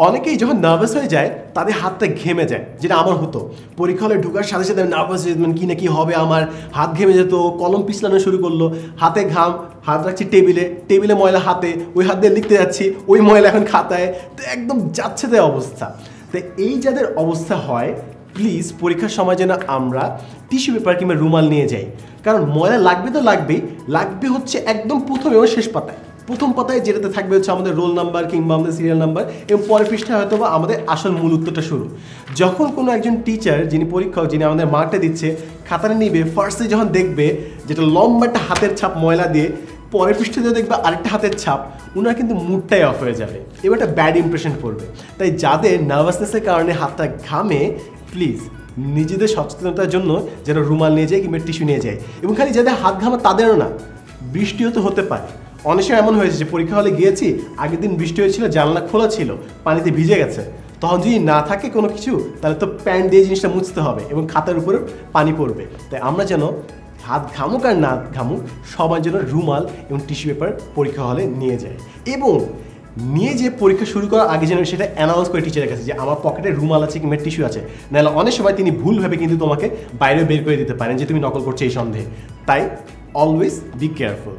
অনেকেই যখন নার্ভাস হয়ে যায় তাদের হাতটা ঘেমে যায়, যেটা আমার হতো। পরীক্ষা হলে ঢোকার সাথে সাথে নার্ভাস হয়ে মানে কি না কি হবে, আমার হাত ঘেমে যেত, কলম পিছলানো শুরু করলো, হাতে ঘাম, হাত রাখছি টেবিলে ময়লা হাতে, ওই হাত দিয়ে লিখতে যাচ্ছি, ওই ময়লা এখন খাতায়, তো একদম যাচ্ছে তাই অবস্থা। তো এই যাদের অবস্থা হয় প্লিজ পরীক্ষার সময় যেন আমরা টিস্যু পেপার কিংবা রুমাল নিয়ে যাই, কারণ ময়লা লাগবে তো লাগবে হচ্ছে একদম প্রথমে এবং শেষ পাতায়। প্রথম পাতায় যেটাতে থাকবে হচ্ছে আমাদের রোল নাম্বার কিংবা আমাদের সিরিয়াল নাম্বার, এবং পরের পৃষ্ঠায় হয়তো বা আমাদের আসল মূল উত্তরটা শুরু। যখন কোনো একজন টিচার, যিনি পরীক্ষক, যিনি আমাদের মার্কটা দিচ্ছে, খাতাটা নিবে, ফার্স্টে যখন দেখবে যেটা লম্বা একটা হাতের ছাপ ময়লা দিয়ে, পরের পৃষ্ঠাতে দেখবে আরেকটা হাতের ছাপ, ওনার কিন্তু মুডটাই অফ হয়ে যাবে, এবার একটা ব্যাড ইমপ্রেশন পড়বে। তাই যাদের নার্ভাসনেসের কারণে হাতটা ঘামে, প্লিজ নিজেদের সচেতনতার জন্য যেন রুমাল নিয়ে যায় কিংবা টিস্যু নিয়ে যায়। এবং খালি যাদের হাত ঘামা তাদেরও না, বৃষ্টিও তো হতে পারে। অনেক সময় এমন হয়েছে যে পরীক্ষা হলে গিয়েছি, আগের দিন বৃষ্টি হয়েছিল, জানলা খোলা ছিল, পানিতে ভিজে গেছে, তখন যদি না থাকে কোনো কিছু, তাহলে তো প্যান্ট দিয়ে জিনিসটা মুছতে হবে এবং খাতার উপরে পানি পড়বে। তাই আমরা যেন হাত ঘামুক আর না ঘামুক, সবার জন্য রুমাল এবং টিস্যু পেপার পরীক্ষা হলে নিয়ে যায়, এবং নিয়ে যে পরীক্ষা শুরু করার আগে যেন সেটা অ্যানাউন্স করে টিচারের কাছে যে আমার পকেটে রুমাল আছে কিংবা টিস্যু আছে। নাহলে অনেক সময় তিনি ভুলভাবে কিন্তু তোমাকে বাইরে বের করে দিতে পারেন যে তুমি নকল করছো এই সন্দেহে। তাই অলওয়েজ বি কেয়ারফুল।